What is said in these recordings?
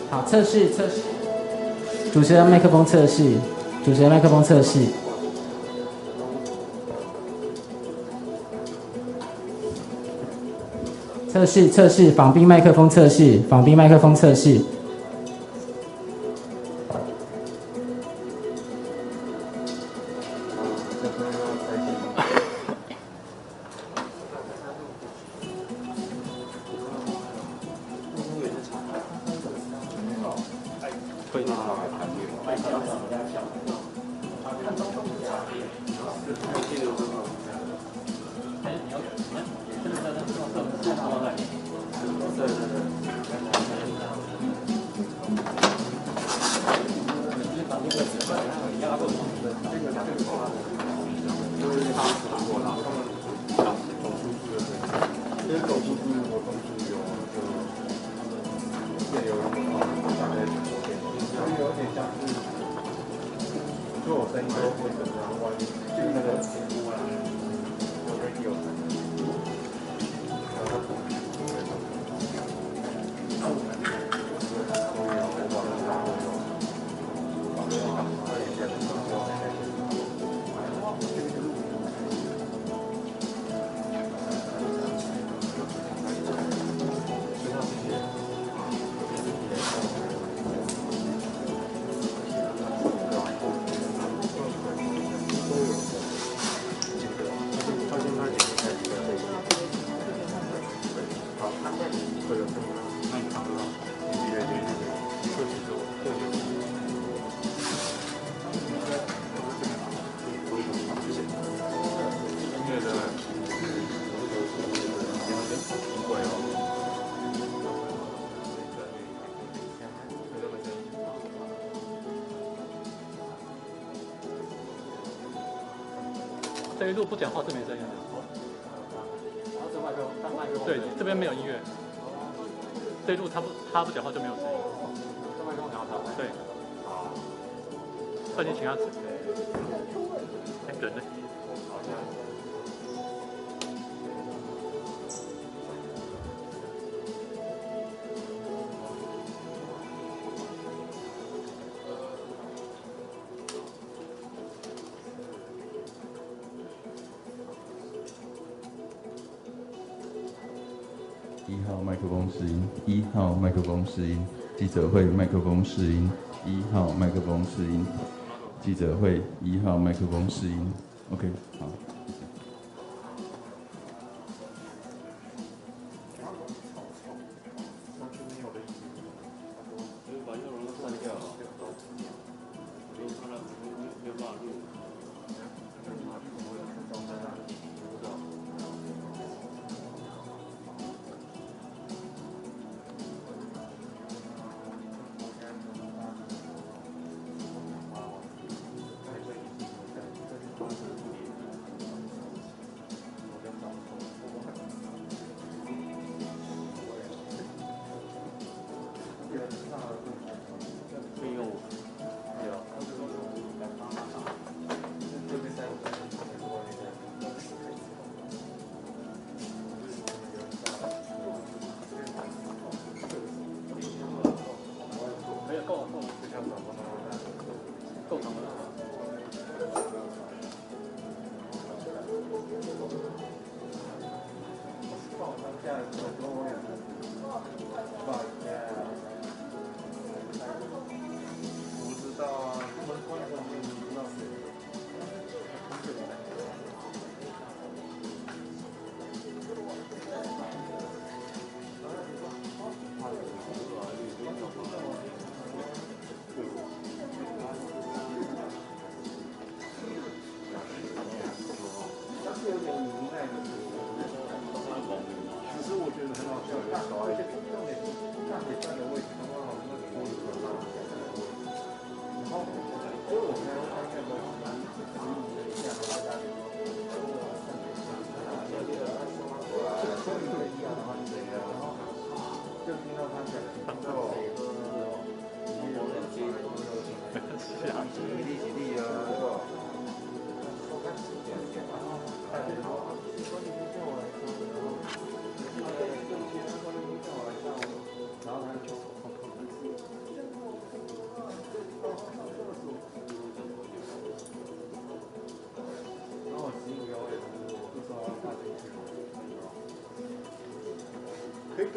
好，测试。主持人麦克风测试。测试，访宾麦克风测试。这一路不讲话是没声音的。对，这边没有音乐。这一路他不讲话就没有声音。对。快点请他吃。人呢？1号麦克风试音，1号麦克风试音，记者会麦克风试音，1号麦克风试音，记者会1号麦克风试音 ，OK， 好。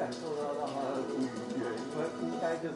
感受到让他的不愉悦，因为应该就是。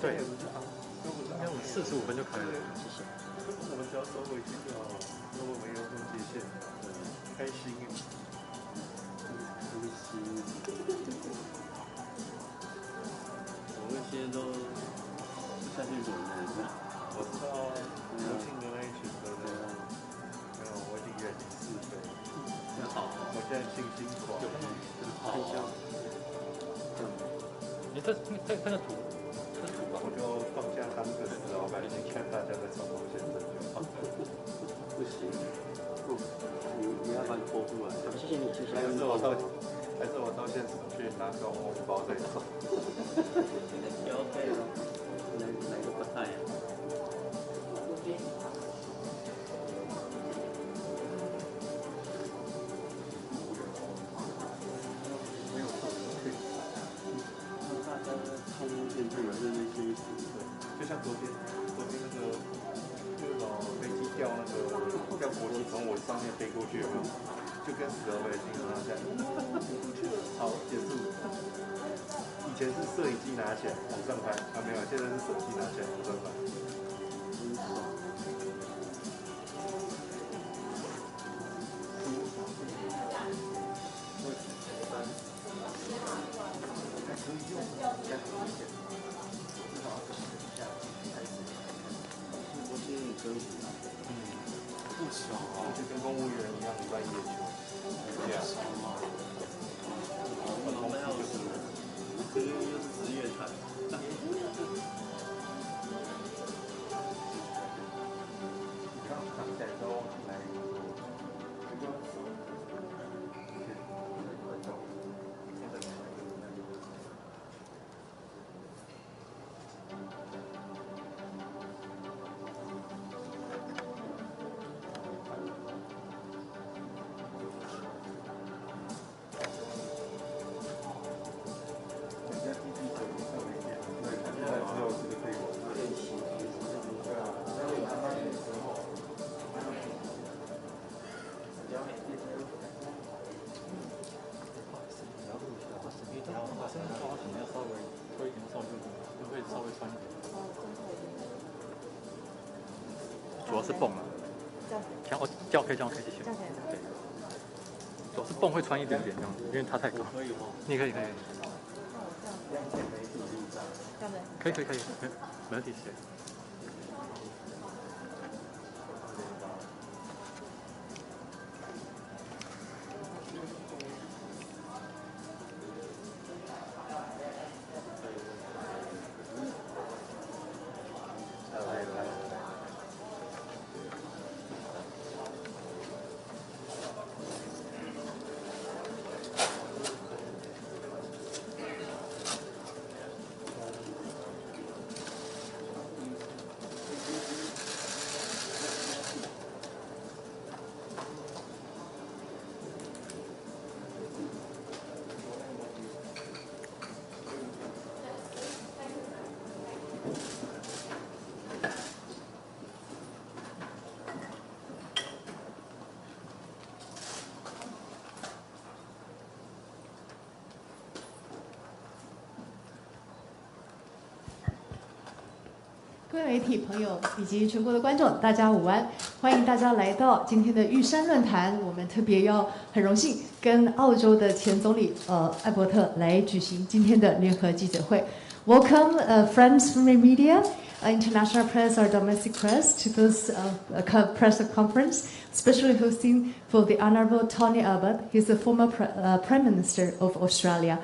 对，应该我45分就开了。谢谢。我们只要收回去就好了，如果没有中界线，开心。开心。我们现在都下去怎么样？我知道国庆的那一群都这样。没有，我已经远离是非。很好，我现在信心广。很好。你这个图。我就放假当个死老板，一起看大家在冲锋陷阵就好。不行，你要把你拖出来。谢谢你，谢谢。还是我到现场去拿个红包再走。也 OK 了，哪个不太呀？没有错，大家冲锋陷阵有认真休息。就像昨天那种飞机掉国旗从我上面飞过去，有没有？就跟死了百姓一样，好结束。以前是摄影机拿起来往上拍，没有，现在是手机拿起来往上拍。不少啊，就跟公务员一样，半夜休。对啊。我们要什么？这个又是职业产。刚躺起来都来。主要是泵啊。这样这样可以，这样可以，谢谢。对，主要是泵会穿一点点这样子，因为它太高。可以吗？你可以。可以，没问题，谢谢。各位媒体朋友以及全国的观众，大家午安！欢迎大家来到今天的玉山论坛。我们特别很荣幸跟澳洲的前总理艾伯特来举行今天的联合记者会。Welcome, friends from the media, international press or domestic press, to this press conference, especially hosting for the Honourable Tony Abbott. He's the former Prime Minister of Australia.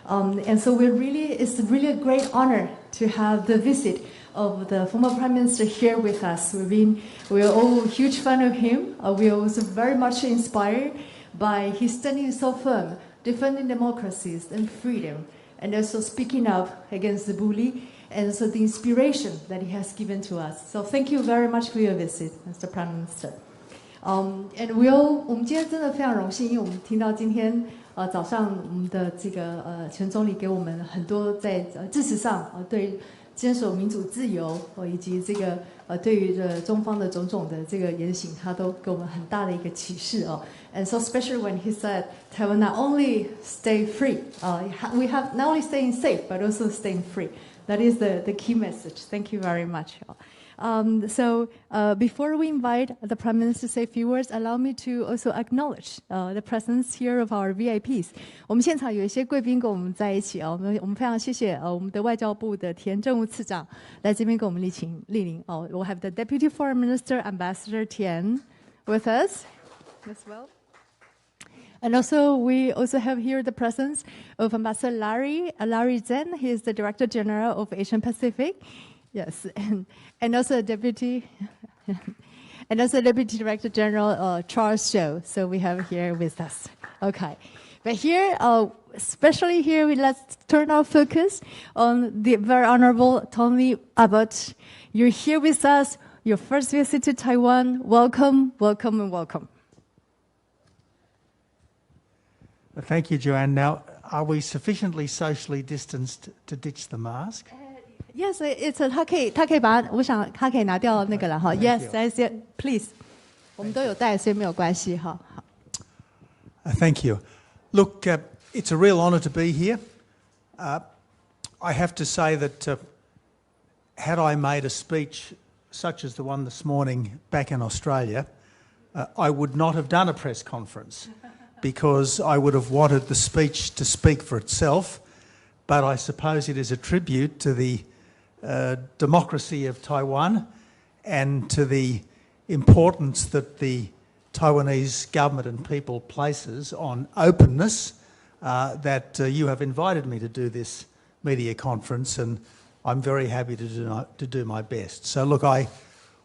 And so it's really a great honor to have the visit of the former Prime Minister here with us. We're all a huge fan of him. We are also very much inspired by his standing so firm, defending democracies and freedom, and also speaking up against the bully, and so the inspiration that he has given to us. So thank you very much for your visit, Mr. Prime Minister. And 我们今天真的非常荣幸，因为我们听到今天早上我们的这个前总理给我们很多在支持上对坚守民主自由以及这个对于中方的种种的这个言行，他都给我们很大的一个启示哦。And so especially when he said Taiwan not only stay free, we have not only staying safe but also staying free. That is the key message. Thank you very much. So before we invite the Prime Minister to say a few words, allow me to also acknowledge the presence here of our VIPs. 我们现场有一些贵宾跟我们在一起我们非常谢谢我们的外交部的田政务次长来这边跟我们莅临we'll have the Deputy Foreign Minister, Ambassador Tian, with us as well. And also, we also have here the presence of Ambassador Larry Zhen. He is the Director General of Asian Pacific. Yes, and also Deputy Director General Charles Zhou. So we have here with us. Okay, but here, especially here, let's turn our focus on the very honorable Tony Abbott. You're here with us. Your first visit to Taiwan. Welcome, welcome, and welcome. Thank you, Joanne. Now, are we sufficiently socially distanced to ditch the mask? Yes, it's 他可以把我想他可以拿掉那个了哈。Yes, please. 我们都有带，所以没有关系哈。Thank you. Look, it's a real honour to be here. I have to say that had I made a speech such as the one this morning back in Australia, I would not have done a press conference because I would have wanted the speech to speak for itself. But I suppose it is a tribute to the democracy of Taiwan and to the importance that the Taiwanese government and people places on openness that you have invited me to do this media conference, and I'm very happy to do my best. So look, I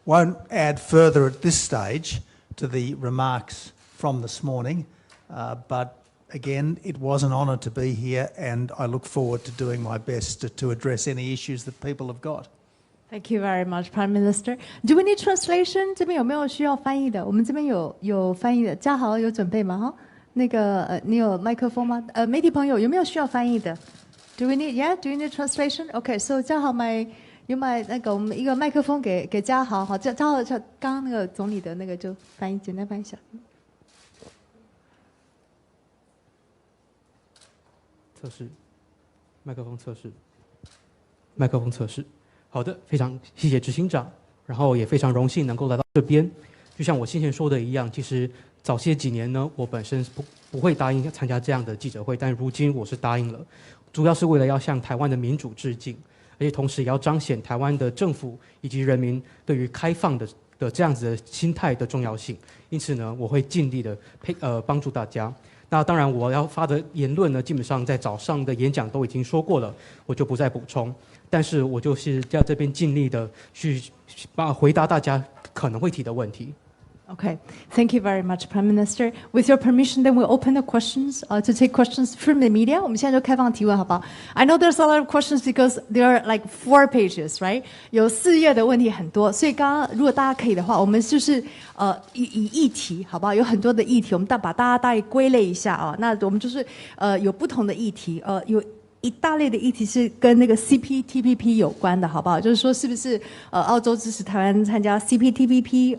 won't add further at this stage to the remarks from this morning, but again, it was an honour to be here, and I look forward to doing my best to address any issues that people have got. Thank you very much, Prime Minister. Do we need translation? 这边有没有需要翻译的？我们这边有翻译的，嘉豪有准备吗？哈，那个你有麦克风吗？媒体朋友有没有需要翻译的 ？Do we need? Yeah, do you need translation? Okay, so 嘉豪买那个我们一个麦克风给嘉豪，好，嘉豪刚刚那个总理的那个就简单翻译一下。测试，麦克风测试，麦克风测试。好的，非常谢谢执行长。然后也非常荣幸能够来到这边。就像我先前说的一样，其实早些几年呢，我本身不会答应参加这样的记者会，但如今我是答应了，主要是为了要向台湾的民主致敬，而且同时也要彰显台湾的政府以及人民对于开放的这样子的心态的重要性。因此呢，我会尽力的帮助大家。那当然，我要发的言论呢，基本上在早上的演讲都已经说过了，我就不再补充。但是我就是在这边尽力的去回答大家可能会提的问题。Okay, thank you very much, Prime Minister. With your permission, then we'll open the questions to take questions from the media. 我们现在就开放提问，好不好 ？I know there's a lot of questions because there are like 4 pages, right? 有4页的问题很多，所以刚刚如果大家可以的话，我们就是以议题，好不好？有很多的议题，我们把大家大概归类一下啊。那我们就是有不同的议题，有一大类的议题是跟那个 CPTPP 有关的，好不好？就是说，是不是澳洲支持台湾参加 CPTPP？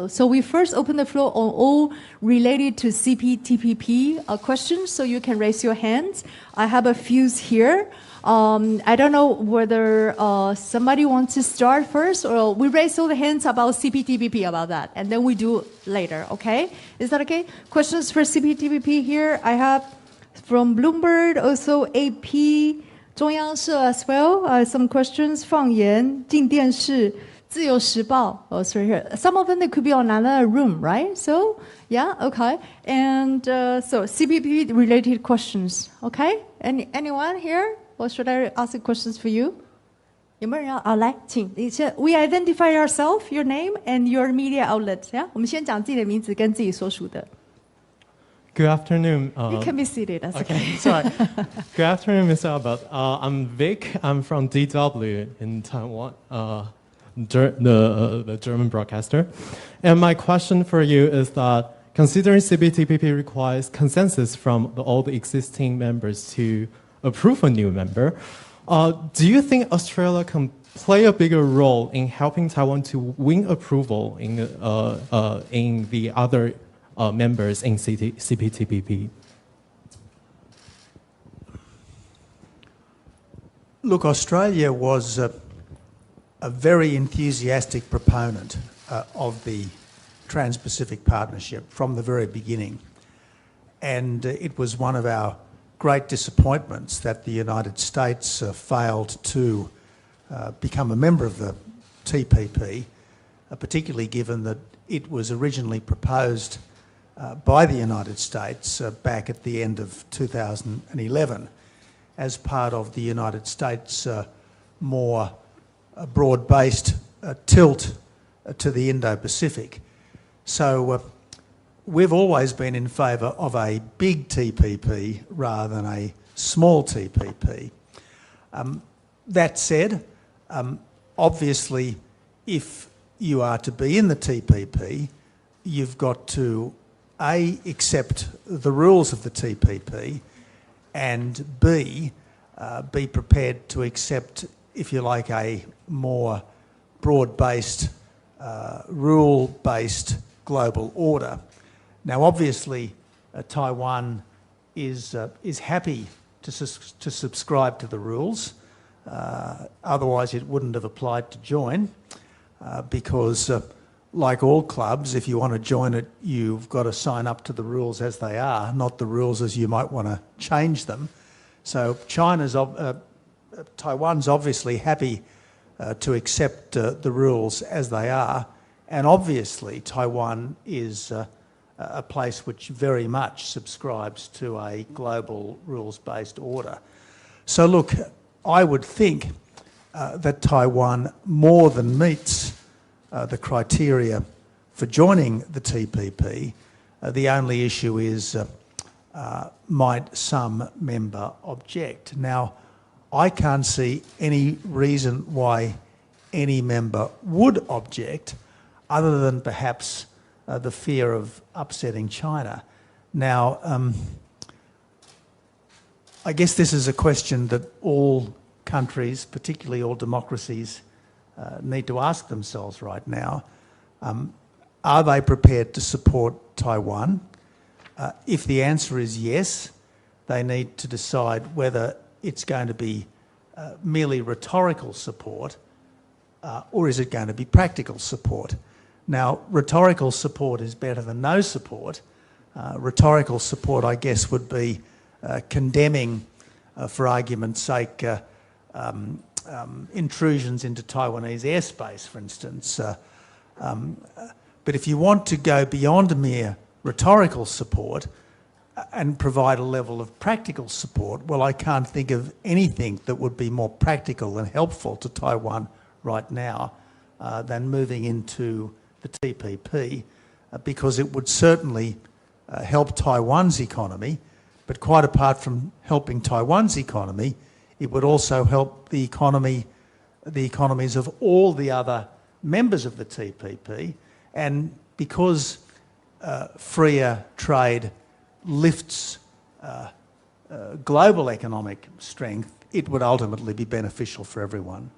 So we first open the floor on all related to CPTPP questions. So you can raise your hands. I have a few here. I don't know whether somebody wants to start first, or we raise all the hands about CPTPP about that, and then we do later. Okay? Is that okay? Questions for CPTPP here? I have.From Bloomberg, also AP, 中央社 as well. Some questions. 放言、镜电视、自由时报. Sorry here. Some of them they could be on another room, right? So yeah, okay. And so CPP related questions. Okay. Anyone here? Or should I ask the questions for you? 有没有人要来，请你先 We identify yourself, your name, and your media outlet. Yeah. 我们先讲自己的名字跟自己所属的。Good afternoon. You can be seated. That's okay. Sorry. Good afternoon, Mr. Albert. I'm Vic. I'm from DW in Taiwan, the German broadcaster. And my question for you is that, considering CPTPP requires consensus from all the existing members to approve a new member, do you think Australia can play a bigger role in helping Taiwan to win approval in the other members in CPTPP? Look, Australia was a very enthusiastic proponent of the Trans-Pacific Partnership from the very beginning. And it was one of our great disappointments that the United States failed to become a member of the TPP, particularly given that it was originally proposed by the United States back at the end of 2011 as part of the United States' more broad-based tilt to the Indo-Pacific. So we've always been in favour of a big TPP rather than a small TPP. That said, obviously, if you are to be in the TPP, you've got to A, accept the rules of the TPP, and B, be prepared to accept, if you like, a more broad-based, rule-based global order. Now, obviously, Taiwan is happy to subscribe to the rules. Otherwise, it wouldn't have applied to join, because like all clubs, if you want to join it, you've got to sign up to the rules as they are, not the rules as you might want to change them. So Taiwan's obviously happy to accept the rules as they are, and obviously Taiwan is a place which very much subscribes to a global rules-based order. So look, I would think that Taiwan more than meets the criteria for joining the TPP. The only issue is, might some member object? Now, I can't see any reason why any member would object, other than perhaps the fear of upsetting China. Now, I guess this is a question that all countries, particularly all democracies, need to ask themselves right now. Are they prepared to support Taiwan? If the answer is yes, they need to decide whether it's going to be merely rhetorical support or is it going to be practical support? Now, rhetorical support is better than no support. Rhetorical support, I guess, would be condemning, for argument's sake, intrusions into Taiwanese airspace, for instance. But if you want to go beyond mere rhetorical support and provide a level of practical support, well, I can't think of anything that would be more practical and helpful to Taiwan right now than moving into the TPP, because it would certainly help Taiwan's economy, but quite apart from helping Taiwan's economy, it would also help the economies of all the other members of the TPP. And because freer trade lifts global economic strength, it would ultimately be beneficial for everyone.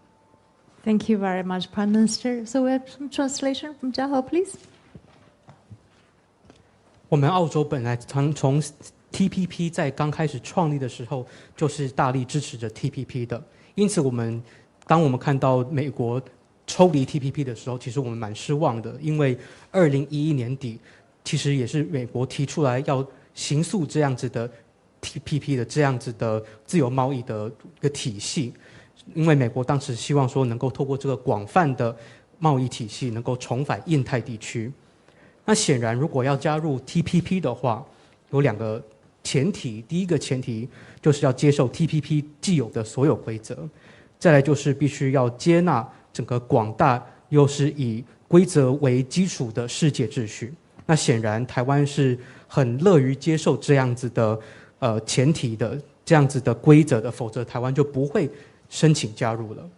Thank you very much, Prime Minister. So we have some translation from Jiahao, please. 我们澳洲本来从 TPP 在刚开始创立的时候，就是大力支持着 TPP 的。因此，当我们看到美国抽离 TPP 的时候，其实我们蛮失望的，因为2011年底，其实也是美国提出来要形塑这样子的 TPP 的这样子的自由贸易的一个体系。因为美国当时希望说能够透过这个广泛的贸易体系，能够重返印太地区。那显然，如果要加入 TPP 的话，有2个前提。第一个前提就是要接受 TPP 既有的所有规则，再来就是必须要接纳整个广大又是以规则为基础的世界秩序。那显然，台湾是很乐于接受这样子的前提的这样子的规则的，否则台湾就不会申请加入了。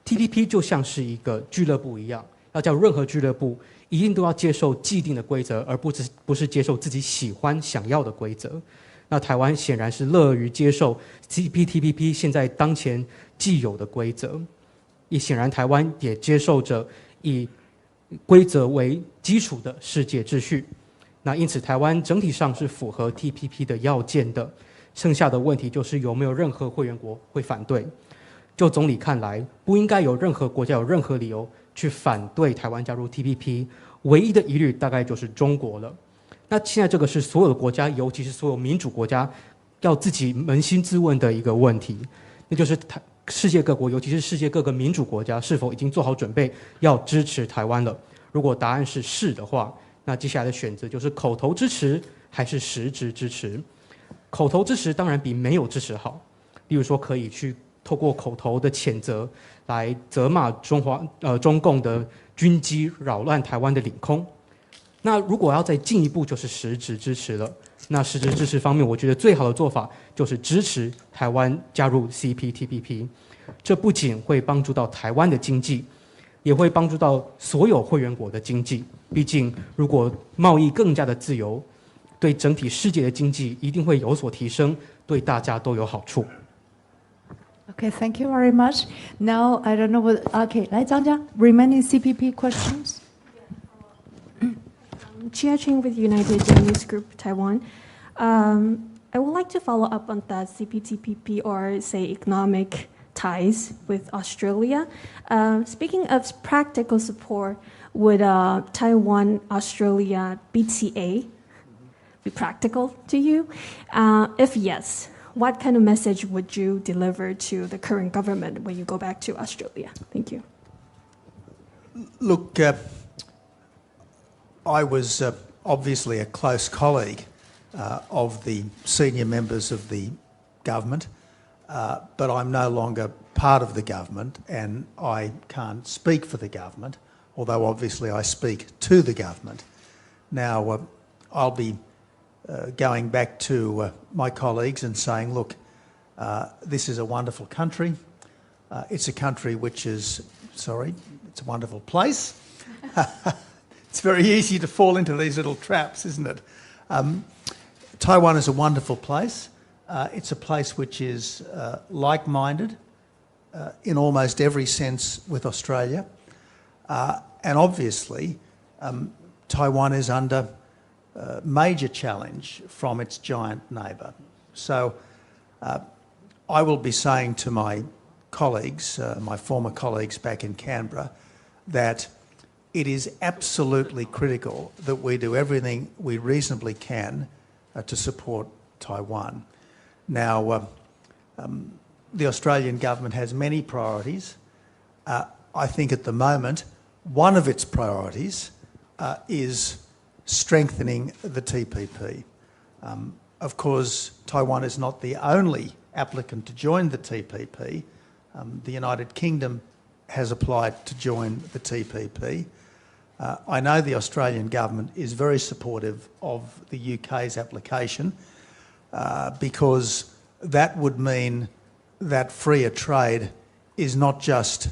TPP 就像是一个俱乐部一样，要叫任何俱乐部一定都要接受既定的规则，而不是接受自己喜欢想要的规则。那台湾显然是乐于接受 TPP 现在当前既有的规则，也显然台湾也接受着以规则为基础的世界秩序。那因此台湾整体上是符合 TPP 的要件的，剩下的问题就是有没有任何会员国会反对。就总理看来，不应该有任何国家有任何理由去反对台湾加入 TPP， 唯一的疑虑大概就是中国了。那现在这个是所有的国家，尤其是所有民主国家要自己扪心自问的一个问题，那就是世界各国，尤其是世界各个民主国家是否已经做好准备要支持台湾了。如果答案是是的话，那接下来的选择就是口头支持还是实质支持。口头支持当然比没有支持好，例如说可以去透过口头的谴责来责骂中共的军机扰乱台湾的领空。那如果要再进一步，就是实质支持了。那实质支持方面，我觉得最好的做法就是支持台湾加入 CPTPP。这不仅会帮助到台湾的经济，也会帮助到所有会员国的经济。毕竟，如果贸易更加的自由，对整体世界的经济一定会有所提升，对大家都有好处。Okay, thank you very much. Now, I don't know what... Okay, 来张家 remaining CPP questions. Chia Ching with United Chinese Group, Taiwan. I would like to follow up on that CPTPP or say economic ties with Australia. Speaking of practical support, would Taiwan-Australia BTA be practical to you? If yes, what kind of message would you deliver to the current government when you go back to Australia? Thank you. Look, I was obviously a close colleague of the senior members of the government, but I'm no longer part of the government and I can't speak for the government, although obviously I speak to the government. Now, I'll be going back to my colleagues and saying, look, this is a wonderful country. It's a country which is, it's a wonderful place. It's very easy to fall into these little traps, isn't it? Taiwan is a wonderful place. It's a place which is like-minded in almost every sense with Australia. And obviously, Taiwan is under major challenge from its giant neighbour. So I will be saying to my colleagues, my former colleagues back in Canberra, that it is absolutely critical that we do everything we reasonably can to support Taiwan. Now, the Australian government has many priorities. I think at the moment, one of its priorities is strengthening the TPP. Of course, Taiwan is not the only applicant to join the TPP. The United Kingdom has applied to join the TPP. I know the Australian government is very supportive of the UK's application because that would mean that freer trade is not just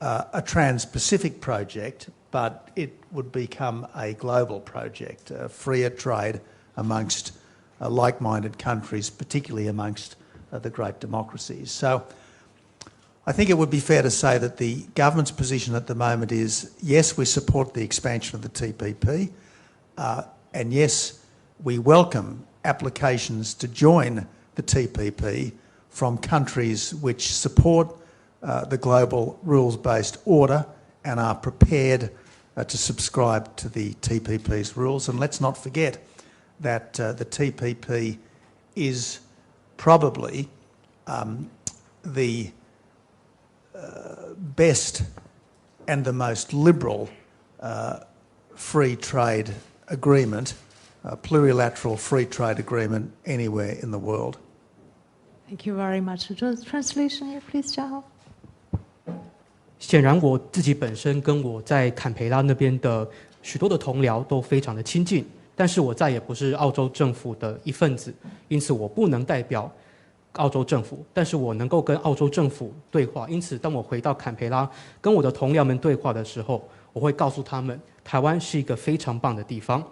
a trans-Pacific project, but it would become a global project, freer trade amongst like-minded countries, particularly amongst the great democracies. So I think it would be fair to say that the government's position at the moment is, yes, we support the expansion of the TPP, and yes, we welcome applications to join the TPP from countries which support the global rules-based order and are prepared to subscribe to the TPP's rules. And let's not forget that the TPP is probably the best and the most liberal free trade agreement, plurilateral free trade agreement anywhere in the world. Thank you very much. Just translation here, please, Zhao. 显然，我自己本身跟我在坎培拉那边的许多的同僚都非常的亲近，但是我再也不是澳洲政府的一份子，因此我不能代表澳洲政府，但是我能够跟澳洲政府对话。因此，当我回到坎培拉跟我的同僚们对话的时候，我会告诉他们，台湾是一个非常棒的地方。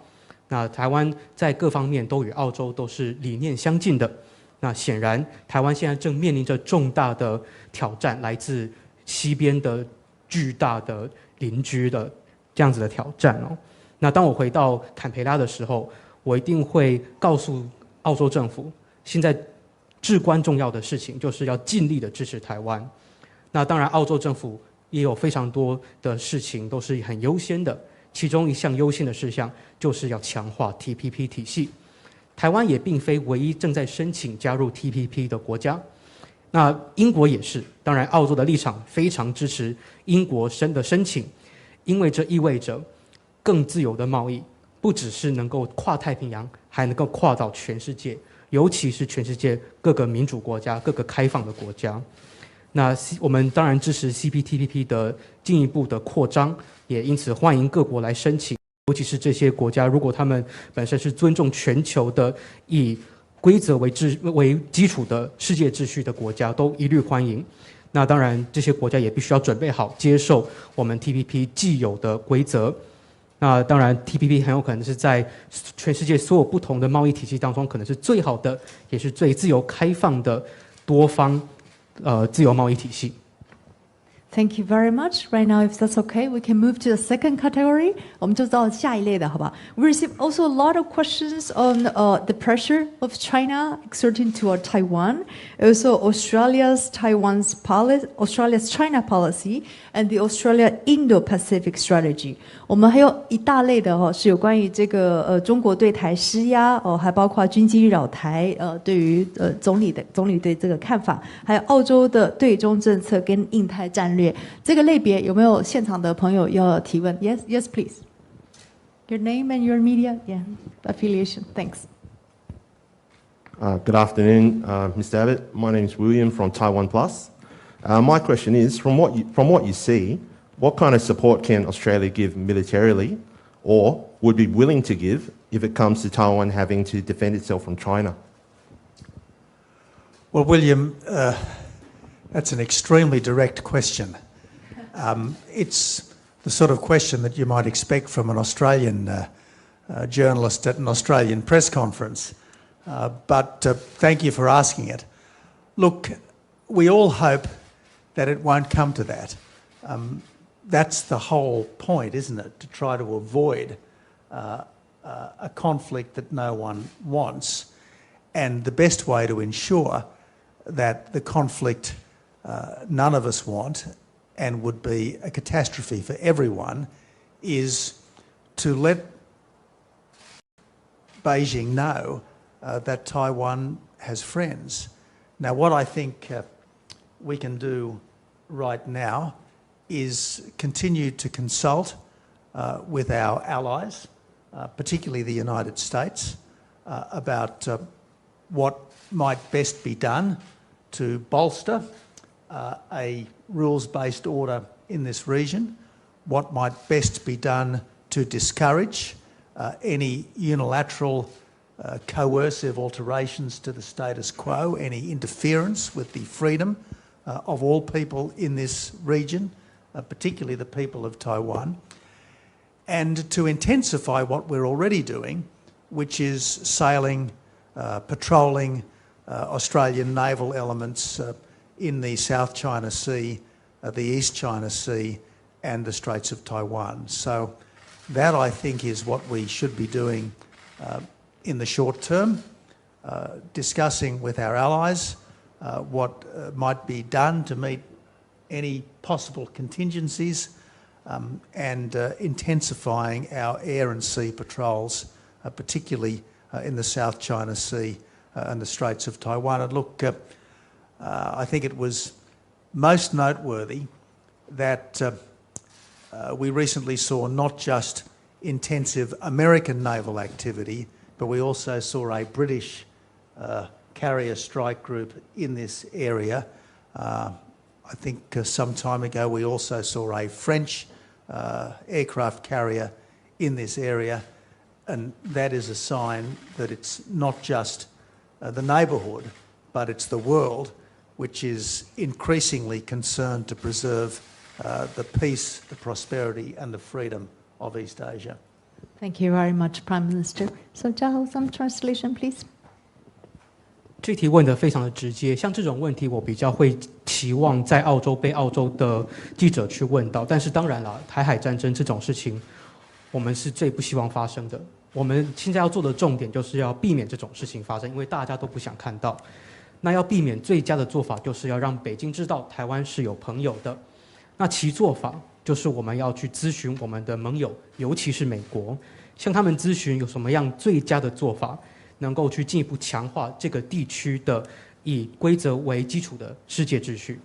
那台湾在各方面都与澳洲都是理念相近的。那显然，台湾现在正面临着重大的挑战，来自西边的巨大的邻居的这样子的挑战哦。那当我回到坎培拉的时候，我一定会告诉澳洲政府，现在至关重要的事情就是要尽力的支持台湾。那当然，澳洲政府也有非常多的事情都是很优先的，其中一项优先的事项就是要强化 TPP 体系。台湾也并非唯一正在申请加入 TPP 的国家，那英国也是。当然，澳洲的立场非常支持英国的申请，因为这意味着更自由的贸易，不只是能够跨太平洋，还能够跨到全世界，尤其是全世界各个民主国家、各个开放的国家。那我们当然支持 CPTPP 的进一步的扩张，也因此欢迎各国来申请。尤其是这些国家，如果他们本身是尊重全球的、以规则为基础的世界秩序的国家，都一律欢迎。那当然，这些国家也必须要准备好接受我们 TPP 既有的规则。那当然 ，TPP 很有可能是在全世界所有不同的贸易体系当中，可能是最好的，也是最自由开放的多方自由贸易体系。Thank you very much. Right now, if that's okay, we can move to the second category. 我们就到下一类的，好吧？ We received also a lot of questions on the pressure of China exerting toward Taiwan, also Australia's China policy, and the Australia Indo-Pacific strategy. 我们还有一大类的是有关于这个中国对台施压还包括军机扰台对于总理对这个看法，还有澳洲的对中政策跟印太战略。这个类别有没有现场的朋友要提问 ？Yes, yes, please. Your name and your media, affiliation. Thanks. Good afternoon, Mr. Abbott. My name is William from Taiwan Plus. My question is, from what you see, what kind of support can Australia give militarily, or would be willing to give if it comes to Taiwan having to defend itself from China? Well, William, that's an extremely direct question. It's the sort of question that you might expect from an Australian journalist at an Australian press conference. But thank you for asking it. Look, we all hope that it won't come to that. That's the whole point, isn't it? To try to avoid a conflict that no one wants. And the best way to ensure that the conflict none of us want and would be a catastrophe for everyone is to let Beijing know that Taiwan has friends. Now, what I think we can do right now is continue to consult with our allies, particularly the United States, about what might best be done to bolster a rules-based order in this region, what might best be done to discourage any unilateral coercive alterations to the status quo, any interference with the freedom of all people in this region, particularly the people of Taiwan, and to intensify what we're already doing, which is sailing, patrolling Australian naval elements in the South China Sea, the East China Sea, and the Straits of Taiwan. So that, I think, is what we should be doing in the short term, discussing with our allies what might be done to meet any possible contingencies, and intensifying our air and sea patrols, particularly in the South China Sea and the Straits of Taiwan. And look, I think it was most noteworthy that we recently saw not just intensive American naval activity, but we also saw a British carrier strike group in this area. I think some time ago we also saw a French aircraft carrier in this area, and that is a sign that it's not just the neighbourhood, but it's the world which is increasingly concerned to preserve the peace, the prosperity and the freedom of East Asia. Thank you very much, Prime Minister. So, Zhao, some translation, please. 这题问得非常的直接，像这种问题我比较会期望在澳洲被澳洲的记者去问到，但是当然了，台海战争这种事情，我们是最不希望发生的。我们现在要做的重点就是要避免这种事情发生，因为大家都不想看到。那要避免最佳的做法就是要让北京知道台湾是有朋友的。那其做法就是我们要去咨询我们的盟友，尤其是美国，向他们咨询有什么样最佳的做法，能够去进一步强化这个地区的以规则为基础的世界秩序，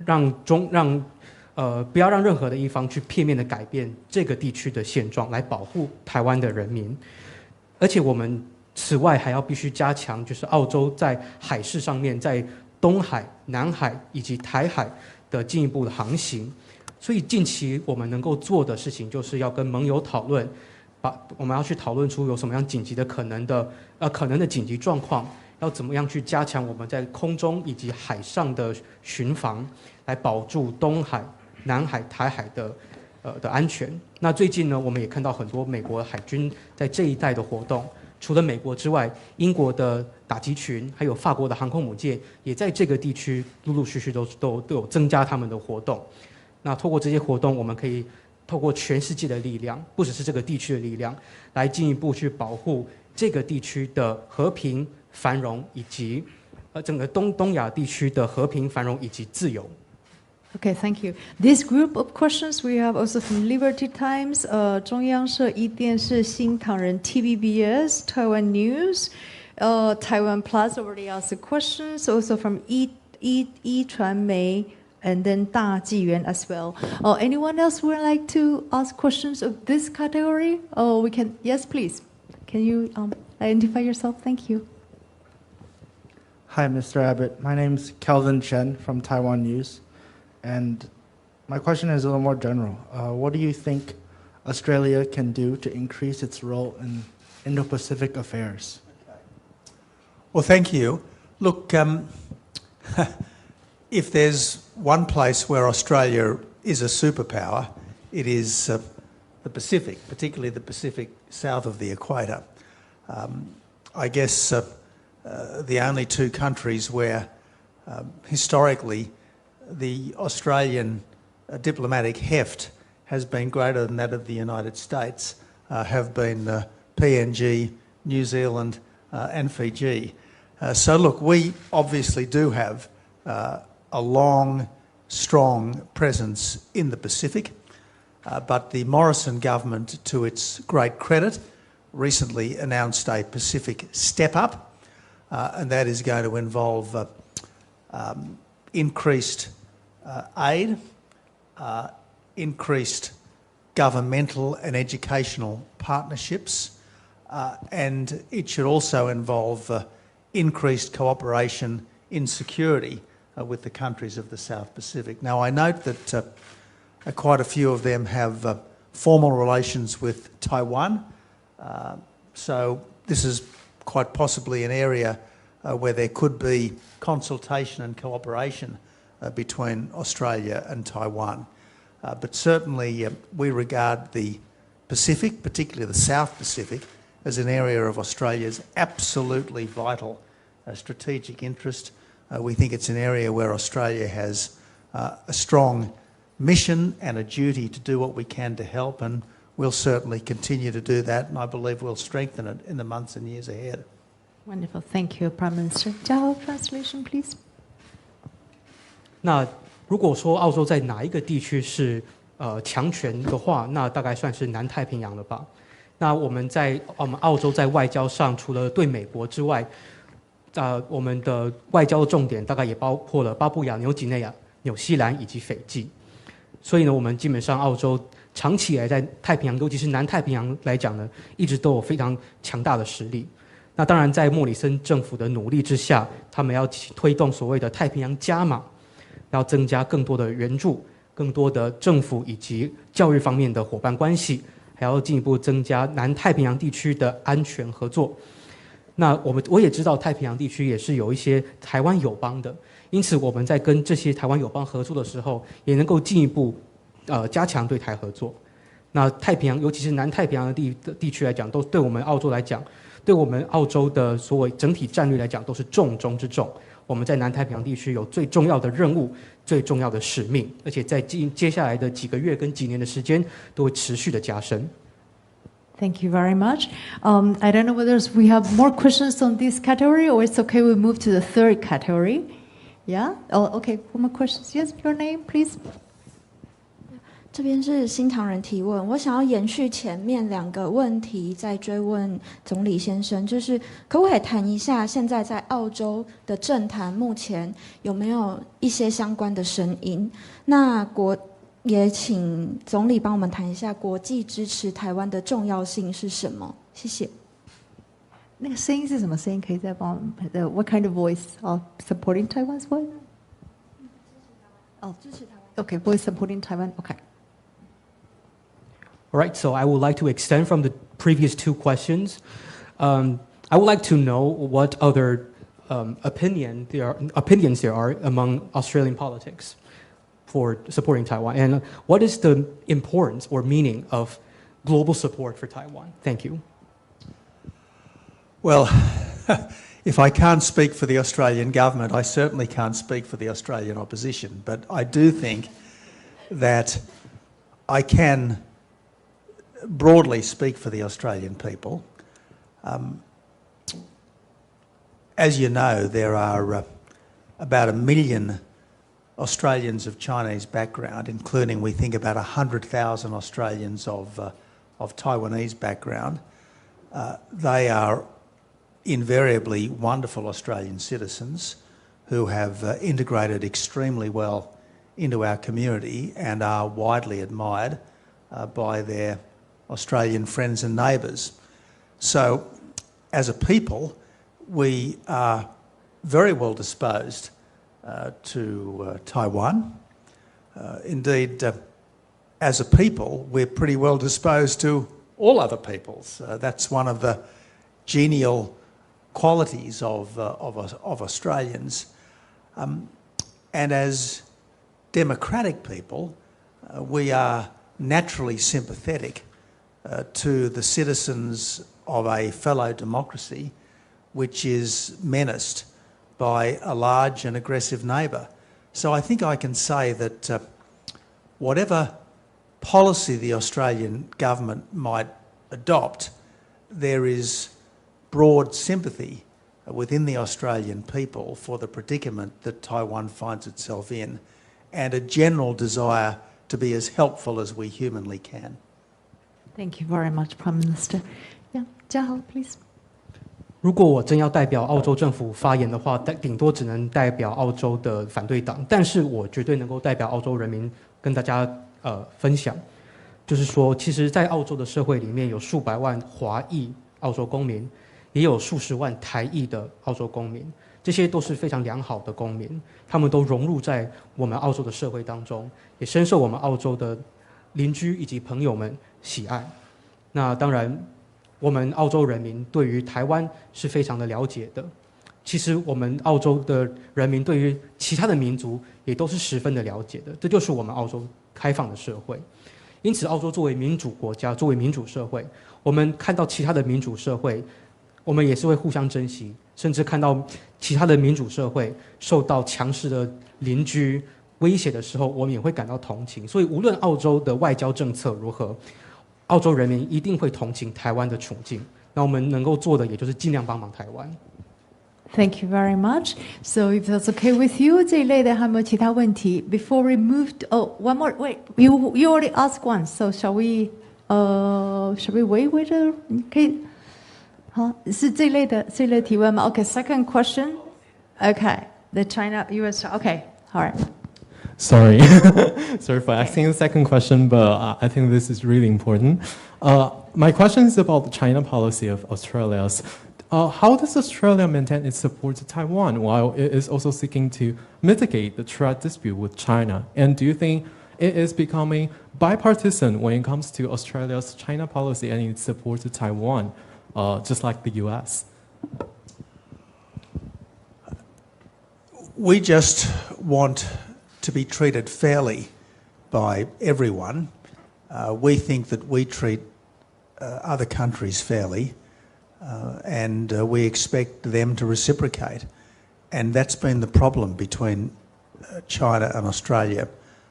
不要让任何的一方去片面的改变这个地区的现状，来保护台湾的人民。而且我们此外还要必须加强，就是澳洲在海事上面，在东海、南海以及台海的进一步的航行。所以近期我们能够做的事情，就是要跟盟友讨论，我们要去讨论出有什么样紧急的可能的紧急状况，要怎么样去加强我们在空中以及海上的巡防，来保住东海、南海、台海的安全。那最近呢，我们也看到很多美国海军在这一带的活动。除了美国之外，英国的打击群，还有法国的航空母舰，也在这个地区陆陆续续都有增加他们的活动。那透过这些活动，我们可以透过全世界的力量，不只是这个地区的力量，来进一步去保护这个地区的和平繁荣，以及整个东亚地区的和平繁荣以及自由。Okay, thank you. This group of questions we have also from Liberty Times, 中央社一电视、新唐人 TVBS, Taiwan News, Taiwan Plus already asked the questions, also from 一传媒 and then 大纪元 as well. Anyone else would like to ask questions of this category? We can, yes, please. Can you identify yourself? Thank you. Hi, Mr. Abbott. My name is Kelvin Chen from Taiwan News. And my question is a little more general. What do you think Australia can do to increase its role in Indo-Pacific affairs? Well, thank you. Look, if there's one place where Australia is a superpower, it is the Pacific, particularly the Pacific south of the equator. I guess the only two countries where historically the Australian diplomatic heft has been greater than that of the United States have been PNG, New Zealand and Fiji. So look, we obviously do have a long, strong presence in the Pacific, but the Morrison government, to its great credit, recently announced a Pacific step-up, and that is going to involve increased aid, increased governmental and educational partnerships, and it should also involve increased cooperation in security with the countries of the South Pacific. Now, I note that quite a few of them have formal relations with Taiwan, so this is quite possibly an area where there could be consultation and cooperation between Australia and Taiwan. But certainly we regard the Pacific, particularly the South Pacific, as an area of Australia's absolutely vital strategic interest. We think it's an area where Australia has a strong mission and a duty to do what we can to help, and we'll certainly continue to do that, and I believe we'll strengthen it in the months and years ahead. Wonderful. Thank you, Prime Minister. Jiao, translation, please. 那如果说澳洲在哪一个地区是强权的话，那大概算是南太平洋了吧。那我们澳洲在外交上，除了对美国之外，我们的外交的重点大概也包括了巴布亚、纽几内亚、纽西兰以及斐济。所以呢，我们基本上澳洲长期以来在太平洋，尤其是南太平洋来讲呢，一直都有非常强大的实力。那当然，在莫里森政府的努力之下，他们要推动所谓的太平洋加码，要增加更多的援助、更多的政府以及教育方面的伙伴关系，还要进一步增加南太平洋地区的安全合作。那我也知道太平洋地区也是有一些台湾友邦的，因此我们在跟这些台湾友邦合作的时候，也能够进一步加强对台合作。那太平洋，尤其是南太平洋的地区来讲，都对我们澳洲来讲，对我们澳洲的所谓整体战略来讲，都是重中之重。我们在南太平洋地区有最重要的任务、最重要的使命，而且在接下来的几个月跟几年的时间，都会持续的加深。Thank you very much. I don't know whether we have more questions on this category or it's okay we move to the third category. Yeah? Oh, okay. One more questions. Yes, your name, please. 这边是新唐人提问，我想要延续前面两个问题，再追问总理先生，就是可不可以谈一下现在在澳洲的政坛目前有没有一些相关的声音？那也请总理帮我们谈一下国际支持台湾的重要性是什么？谢谢。那个声音是什么声音？可以再帮我们？What kind of voice of supporting Taiwan's voice? 哦，支持台湾。Okay, voice supporting Taiwan. Okay. All right, so I would like to extend from the previous two questions. I would like to know what other opinions there are among Australian politics for supporting Taiwan, and what is the importance or meaning of global support for Taiwan? Thank you. Well, if I can't speak for the Australian government, I certainly can't speak for the Australian opposition, but I do think that I can broadly speak for the Australian people. As you know, there are about 1 million Australians of Chinese background, including, we think, about 100,000 Australians of Taiwanese background. They are invariably wonderful Australian citizens who have integrated extremely well into our community and are widely admired by their Australian friends and neighbours. So, as a people, we are very well disposed to Taiwan. Indeed, as a people, we're pretty well disposed to all other peoples. That's one of the genial qualities of Australians. And as democratic people, we are naturally sympathetic to the citizens of a fellow democracy which is menaced by a large and aggressive neighbour. So I think I can say that whatever policy the Australian government might adopt, there is broad sympathy within the Australian people for the predicament that Taiwan finds itself in, and a general desire to be as helpful as we humanly can. Thank you very much, Prime Minister. Yeah, 嘉豪 please. 如果我真要代表澳洲政府发言的话，顶多只能代表澳洲的反对党，但是我绝对能够代表澳洲人民跟大家分享，就是说，其实，在澳洲的社会里面有数百万华裔澳洲公民，也有数十万台裔的澳洲公民，这些都是非常良好的公民，他们都融入在我们澳洲的社会当中，也深受我们澳洲的邻居以及朋友们喜爱。那当然，我们澳洲人民对于台湾是非常的了解的。其实我们澳洲的人民对于其他的民族也都是十分的了解的，这就是我们澳洲开放的社会。因此，澳洲作为民主国家，作为民主社会，我们看到其他的民主社会，我们也是会互相珍惜，甚至看到其他的民主社会受到强势的邻居威胁的时候，我们也会感到同情。所以，无论澳洲的外交政策如何，澳洲人民一定会同情台湾的处境。那我们能够做的，也就是尽量帮忙台湾。Thank you very much. So if that's okay with you, 这一类的还有没有其他问题 ？Before we move to, one more. Wait, you already asked one. So shall we wait with it? 可以，好，是这一类的提问吗 ？Okay, second question. Okay, the China U.S. Okay, all right. Sorry, sorry for asking the second question, but I think this is really important. My question is about the China policy of Australia's. How does Australia maintain its support to Taiwan while it is also seeking to mitigate the trade dispute with China? And do you think it is becoming bipartisan when it comes to Australia's China policy and its support to Taiwan, just like the US? We just want to be treated fairly by everyone. We think that we treat other countries fairly. And we expect them to reciprocate. And that's been the problem between China and Australia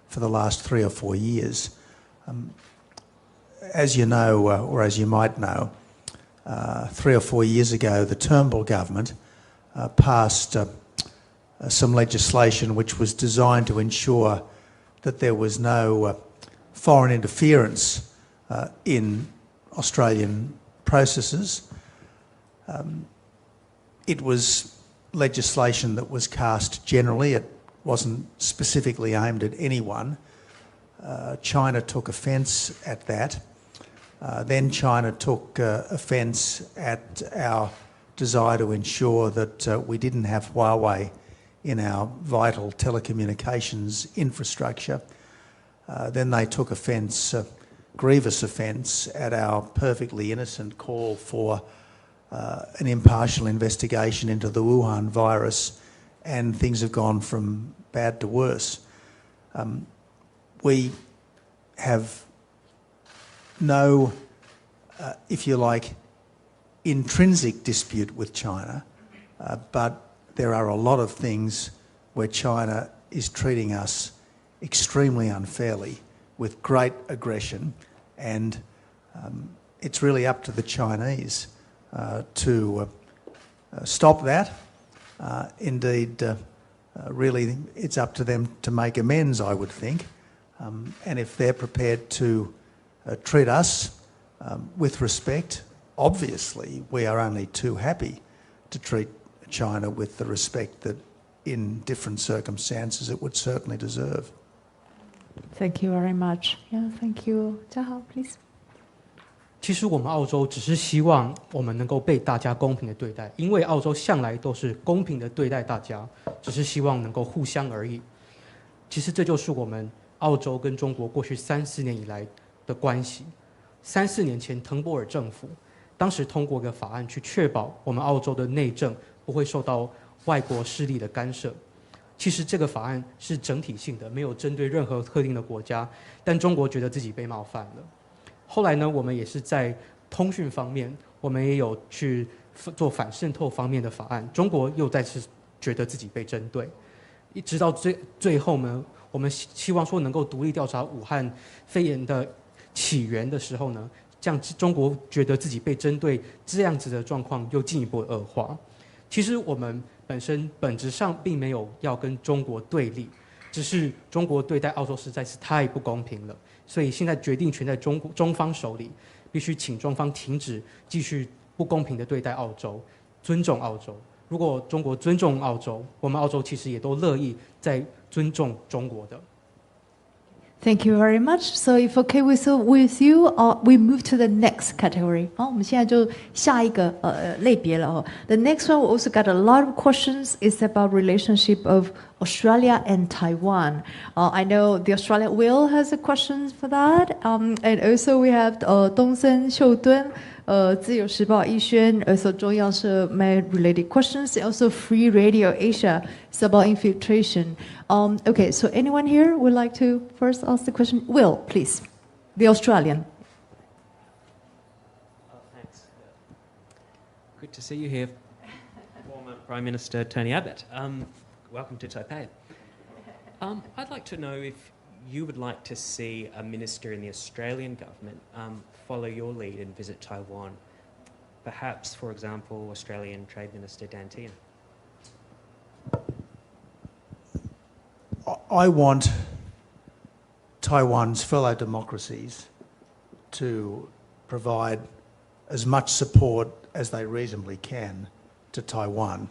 for the last 3 or 4 years. As you know, or as you might know, 3 or 4 years ago, the Turnbull government passed some legislation which was designed to ensure that there was no foreign interference in Australian processes. It was legislation that was cast generally. It wasn't specifically aimed at anyone. China took offence at that. Then China took offence at our desire to ensure that we didn't have Huawei in our vital telecommunications infrastructure. Then they took offence, grievous offence, at our perfectly innocent call for an impartial investigation into the Wuhan virus, and things have gone from bad to worse. We have no, if you like, intrinsic dispute with China, but there are a lot of things where China is treating us extremely unfairly with great aggression, and it's really up to the Chinese to stop that. Indeed, really, it's up to them to make amends, I would think. And if they're prepared to treat us with respect, obviously we are only too happy to treat China with the respect that in different circumstances it would certainly deserve. Thank you very much. Yeah, thank you. 嘉豪 please. 其实我们澳洲只是希望我们能够被大家公平的对待，因为澳洲向来都是公平的对待大家，只是希望能够互相而已。其实这就是我们澳洲跟中国过去3、4年以来的关系。3、4年前，滕波尔政府当时通过一个法案，去确保我们澳洲的内政不会受到外国势力的干涉。其实这个法案是整体性的，没有针对任何特定的国家，但中国觉得自己被冒犯了。后来呢，我们也是在通讯方面，我们也有去做反渗透方面的法案，中国又再次觉得自己被针对，一直到最后呢，我们希望说能够独立调查武汉肺炎的起源的时候呢，这样中国觉得自己被针对，这样子的状况又进一步恶化。其实我们本质上并没有要跟中国对立，只是中国对待澳洲实在是太不公平了，所以现在决定权在中方手里，必须请中方停止继续不公平的对待澳洲，尊重澳洲。如果中国尊重澳洲，我们澳洲其实也都乐意在尊重中国的。Thank you very much. So if okay with you, we move to the next category. 好，我们现在就下一个类别了哦。The next one we also got a lot of questions. It's about relationship of Australia and Taiwan. I know the Australian Will has a questions for that. And also we have 东森秀敦。自由时报逸轩 also 中央社 made related questions. Also Free Radio Asia is about infiltration. Okay, so anyone here would like to first ask the question? Will, please. The Australian. Thanks. Good to see you here, former Prime Minister Tony Abbott. Welcome to Taipei. I'd like to know if you would like to see a minister in the Australian government follow your lead and visit Taiwan. Perhaps, for example, Australian Trade Minister Dan Tehan. I want Taiwan's fellow democracies to provide as much support as they reasonably can to Taiwan.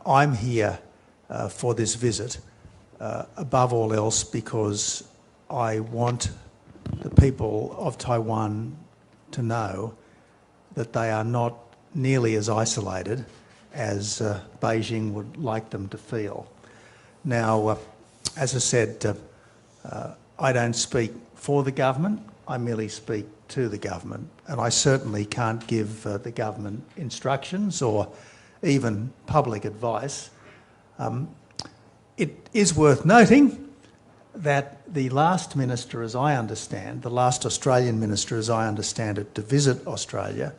I'm here for this visit, above all else, because I want the people of Taiwan to know that they are not nearly as isolated as Beijing would like them to feel. Now, as I said, I don't speak for the government, I merely speak to the government, and I certainly can't give the government instructions or even public advice. It is worth noting that the last minister, as I understand, the last Australian minister, as I understand it, to visit Australia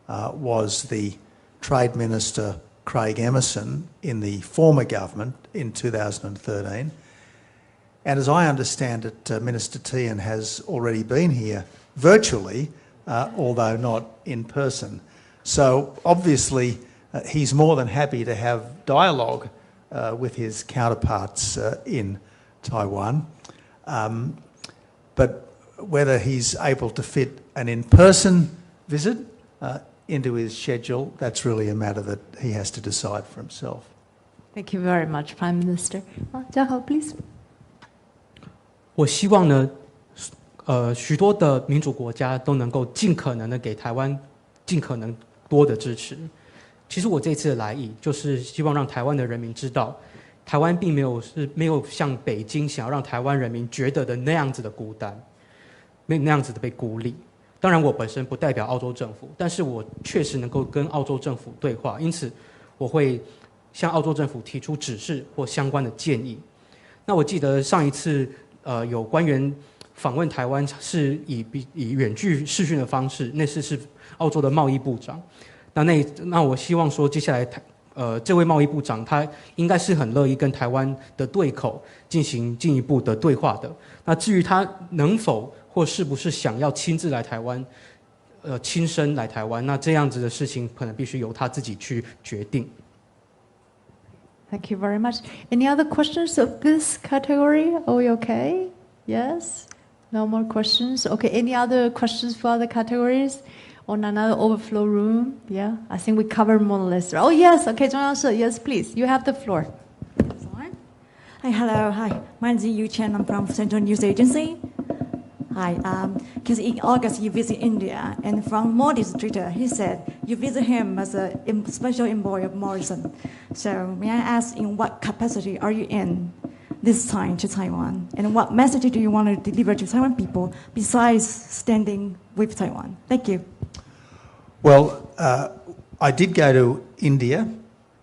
was the Trade Minister Craig Emerson in the former government in 2013. And as I understand it, Minister Tehan has already been here virtually, although not in person. So obviously he's more than happy to have dialogue with his counterparts in Taiwan. But whether he's able to fit an in-person visit into his schedule, that's really a matter that he has to decide for himself. Thank you very much, Prime Minister. Jiahao, please. 我希望呢，许多的民主国家都能够尽可能的给台湾尽可能多的支持。其实我这次的来意，就是希望让台湾的人民知道，台湾并没有像北京想要让台湾人民觉得的那样子的孤单，那样子的被孤立。当然，我本身不代表澳洲政府，但是我确实能够跟澳洲政府对话，因此我会向澳洲政府提出指示或相关的建议。那我记得上一次有官员访问台湾是以远距视讯的方式，那次是澳洲的贸易部长。那我希望说，接下来这位贸易部长他应该是很乐意跟台湾的对口进行进一步的对话的。那至于他能否或是不是想要亲自来台湾，亲身来台湾，那这样子的事情可能必须由他自己去决定。Thank you very much. Any other questions of this category? Are we okay? Yes? No more questions? Okay, any other questions for other categories? On another overflow room? Yeah, I think we covered more or less. Oh yes, okay, 中央社, yes please, you have the floor. Hi, hello, hi. My name is Yu Chen, I'm from Central News Agency. Hi, because in August you visit India, and from Modi's Twitter, he said you visit him as a special envoy of Morrison. So may I ask, in what capacity are you in this time to Taiwan? And what message do you want to deliver to Taiwan people besides standing with Taiwan? Thank you. Well, I did go to India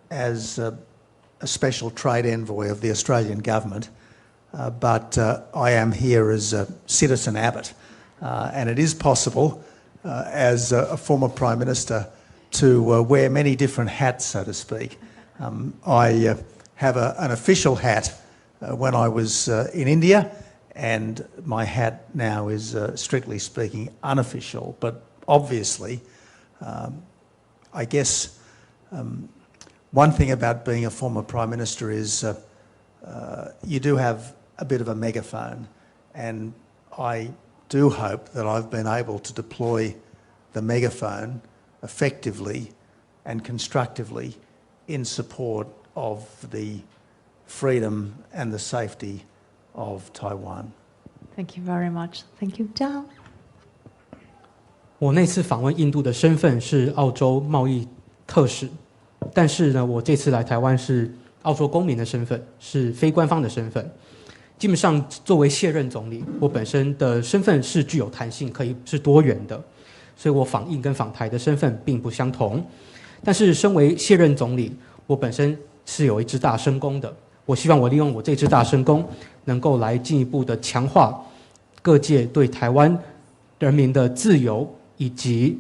as a special trade envoy of the Australian government. But I am here as a citizen Abbott, and it is possible, as a former Prime Minister, to wear many different hats, so to speak. I have an official hat when I was in India, and my hat now is, strictly speaking, unofficial. But obviously, I guess one thing about being a former Prime Minister is you do have a bit of a megaphone, and I do hope that I've been able to deploy the megaphone effectively and constructively in support of the freedom and the safety of Taiwan. Thank you very much. Thank you. 嘉豪。我那次访问印度的身份是澳洲贸易特使，但是呢，我这次来台湾是澳洲公民的身份，是非官方的身份。基本上，作为卸任总理，我本身的身份是具有弹性，可以是多元的，所以我访印跟访台的身份并不相同。但是，身为卸任总理，我本身是有一支大声公的。我希望我利用我这支大声公，能够来进一步的强化各界对台湾人民的自由以及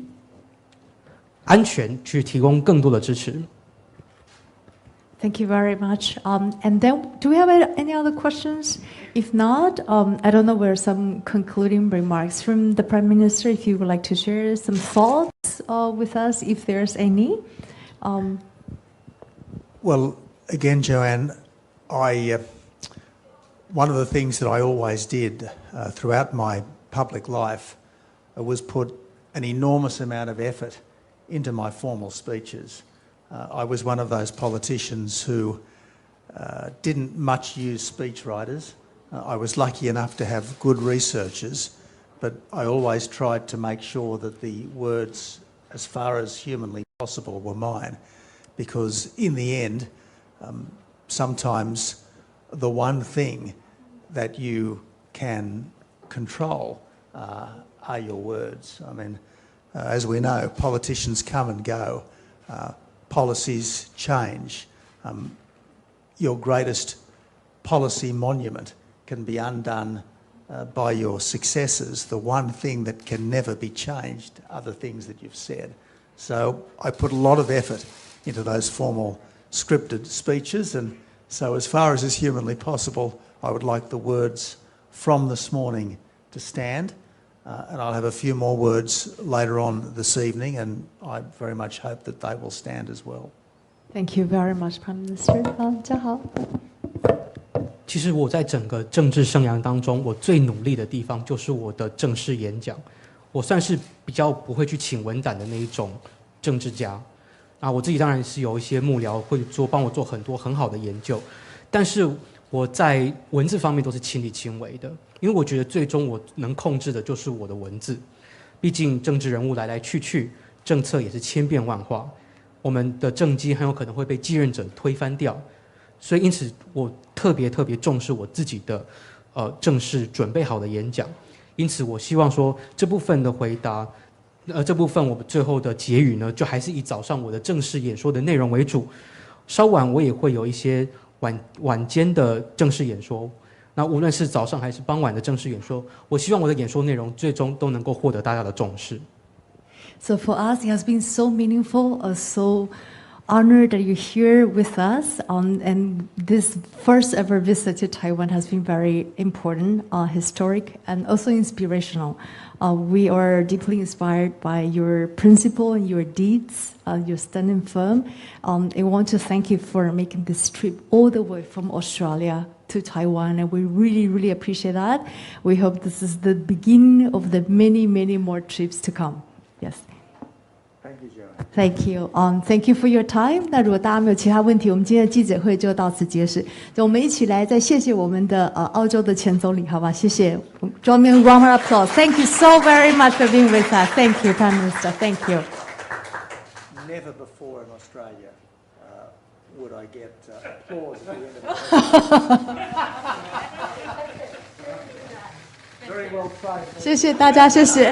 安全去提供更多的支持。Thank you very much. And then, do we have any other questions? If not, I don't know where some concluding remarks from the Prime Minister, if you would like to share some thoughts with us, if there's any. Well, again, Joanne, one of the things that I always did throughout my public life was put an enormous amount of effort into my formal speeches. I was one of those politicians who didn't much use speechwriters. I was lucky enough to have good researchers, but I always tried to make sure that the words, as far as humanly possible, were mine, because in the end, sometimes the one thing that you can control are your words. I mean, as we know, politicians come and go. Policies change. Your greatest policy monument can be undone by your successors. The one thing that can never be changed are the things that you've said. So I put a lot of effort into those formal scripted speeches, and so as far as is humanly possible, I would like the words from this morning to stand. And I'll have a few more words later on this evening, and I very much hope that they will stand as well. Thank you very much, Prime Minister. 嘉豪。其实我在整个政治生涯当中，我最努力的地方就是我的正式演讲。我算是比较不会去请文胆的那一种政治家。啊，我自己当然是有一些幕僚会帮我做很多很好的研究，但是我在文字方面都是亲力亲为的，因为我觉得最终我能控制的就是我的文字。毕竟政治人物来来去去，政策也是千变万化，我们的政绩很有可能会被继任者推翻掉，所以因此我特别重视我自己的正式准备好的演讲。因此我希望说这部分的回答。这部分我们最后的结语呢，就还是以早上我的正式演说的内容为主，稍晚我也会有一些晚间的正式演说。那无论是早上还是傍晚的正式演说，我希望我的演说内容最终都能够获得大家的重视。So for us, it has been so meaningful, so honored that you're here with us. And this first ever visit to Taiwan has been very important, historic, and also inspirational. We are deeply inspired by your principle and your deeds. You're standing firm. I want to thank you for making this trip all the way from Australia to Taiwan, and we really appreciate that. We hope this is the beginning of the many more trips to come. Yes. Thank you, Joanne. Thank you. Thank you for your time. 那如果大家没有其他问题，我们今天的记者会就到此结束。就我们一起来再谢谢我们的澳洲的前总理，好吧？谢谢。Join me in round of applause. Thank you so very much for being with us. Thank you, Prime Minister. Thank you. Never before in Australia would I get applause at the end of the Very well tried. 谢谢大家，谢谢。